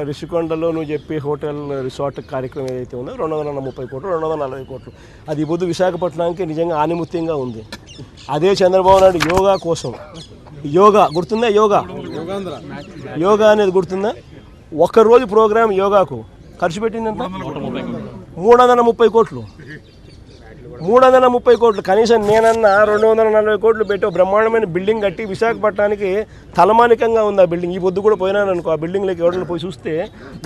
రిషికొండలో నువ్వు చెప్పే hotel resort కార్యక్రమం ఏదైతే ఉందో 230 కోట్లు 240 కోట్లు అది ఈ పొద్దు విశాఖపట్నానికి నిజంగా ఆనిముత్యంగా ఉంది. అదే చంద్రబాబు నాయుడు యోగా కోసం యోగా గుర్తుందా? యోగా అనేది గుర్తుందా? ఒక్కరోజు ప్రోగ్రాం యోగాకు ఖర్చు పెట్టిందంత 330 కోట్లు. 330 కోట్లు. కనీసం నేనన్నా 240 కోట్లు పెట్టి బ్రహ్మాండమైన బిల్డింగ్ కట్టి విశాఖపట్నానికి తలమానికంగా ఉంది ఆ బిల్డింగ్. ఈ పొద్దు కూడా పోయినాను అనుకో, ఆ బిల్డింగ్లోకి ఎవరైనా పోయి చూస్తే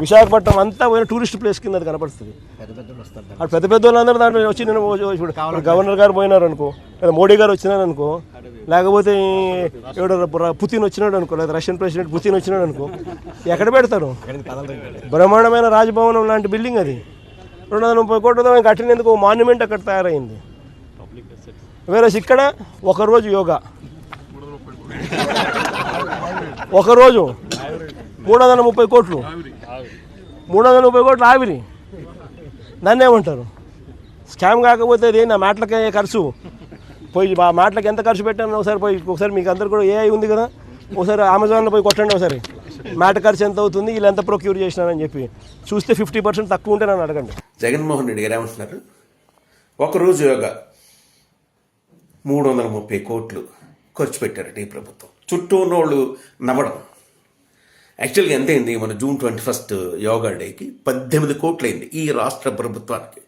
విశాఖపట్నం అంతా పోయిన టూరిస్ట్ ప్లేస్ కింద అది కనపడుతుంది. అటు పెద్ద పెద్ద వాళ్ళందరూ దాంట్లో వచ్చి నేను ఇప్పుడు గవర్నర్ గారు పోయినారు అనుకో, లేదా మోడీ గారు వచ్చినారు అనుకో, లేకపోతే ఎవడో పుతిన్ వచ్చినాడు అనుకో, లేదా రష్యన్ ప్రెసిడెంట్ పుతిన్ వచ్చినాడు అనుకో, ఎక్కడ పెడతారు? బ్రహ్మాండమైన రాజభవనం లాంటి బిల్డింగ్ అది. 230 కోట్లతో కట్టినందుకు మాన్యుమెంట్ అక్కడ తయారైంది. వేరే ఇక్కడ ఒకరోజు యోగా, ఒకరోజు 330 కోట్లు, 330 కోట్లు ఆవిరి. దాన్ని ఏమంటారు? స్కామ్ కాకపోతే అది నా మాటలకే ఖర్చు పోయి ఆ మాటలకు ఎంత ఖర్చు పెట్టాను ఒకసారి మీకు అందరు కూడా ఏఐ ఉంది కదా, ఒకసారి అమెజాన్లో పోయి కొట్టండి ఒకసారి మాట ఖర్చు ఎంత అవుతుంది, వీళ్ళు ఎంత ప్రొక్యూర్ చేసినారని చెప్పి చూస్తే 50% తక్కువ ఉంటే నన్ను అడగండి. జగన్మోహన్ రెడ్డి గారు ఏమంటున్నారు? ఒకరోజు యోగా 330 కోట్లు ఖర్చు పెట్టారట ఈ ప్రభుత్వం. చుట్టూ ఉన్నోళ్ళు నమ్మడం. యాక్చువల్గా ఎంత అయింది? మన జూన్ 21 యోగా డేకి 18 కోట్లు అయింది ఈ రాష్ట్ర ప్రభుత్వానికి.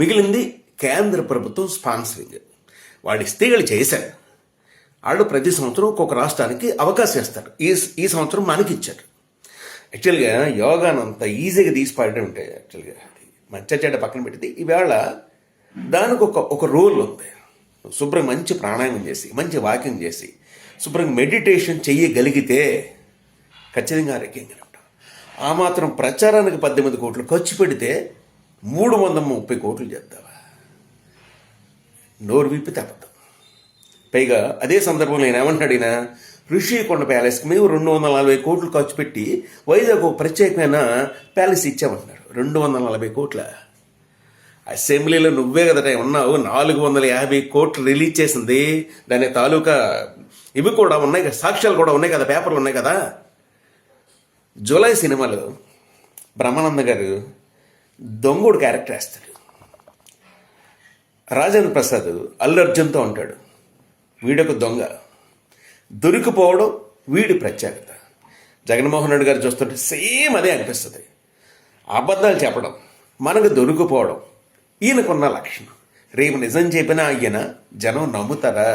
మిగిలింది కేంద్ర ప్రభుత్వం స్పాన్సరింగ్. వాళ్ళు ఇస్తే వీళ్ళు చేశారు. వాళ్ళు ప్రతి సంవత్సరం ఒక్కొక్క రాష్ట్రానికి అవకాశం ఇస్తారు. ఈ సంవత్సరం మనకి ఇచ్చారు. యాక్చువల్గా యోగాను అంత ఈజీగా తీసిపాడడం ఉంటే యాక్చువల్గా మంచి చెడ్డ పక్కన పెట్టింది. ఈవేళ దానికి ఒక రోల్ ఉంది. శుభ్రంగా మంచి ప్రాణాయామం చేసి, మంచి వాకింగ్ చేసి, శుభ్రంగా మెడిటేషన్ చెయ్యగలిగితే ఖచ్చితంగా ఆరోగ్యంగా ఉంటాం. ఆ మాత్రం ప్రచారానికి 18 కోట్లు ఖర్చు పెడితే 330 కోట్లు చేద్దావా? నోరు విప్పి తప్పదు. పైగా అదే సందర్భంలో నేను ఏమన్నాడినా, ఋషికొండ ప్యాలెస్కి మేము 240 కోట్లు ఖర్చు పెట్టి వైజాగ్ ఒక ప్రత్యేకమైన ప్యాలెస్ ఇచ్చామంటున్నాడు. 240 కోట్ల. అసెంబ్లీలో నువ్వే కదట ఉన్నావు. 450 కోట్లు రిలీజ్ చేసింది. దాని తాలూకా ఇవి కూడా ఉన్నాయి కదా, సాక్ష్యాలు కూడా ఉన్నాయి కదా, పేపర్లు ఉన్నాయి కదా. జూలై సినిమాలో బ్రహ్మానంద గారు దొంగోడు క్యారెక్టర్ వేస్తాడు. రాజేంద్ర ప్రసాద్ అల్లు అర్జున్తో ఉంటాడు. వీడొక దొంగ, దొరికిపోవడం వీడి ప్రత్యేకత. జగన్మోహన్ రెడ్డి గారు చూస్తుంటే సేమ్ అదే అనిపిస్తుంది. అబద్ధాలు చెప్పడం, మనకు దొరికిపోవడం ఈయనకున్న లక్షణం. రేపు నిజం చెప్పినా ఈయన జనం నమ్ముతారా?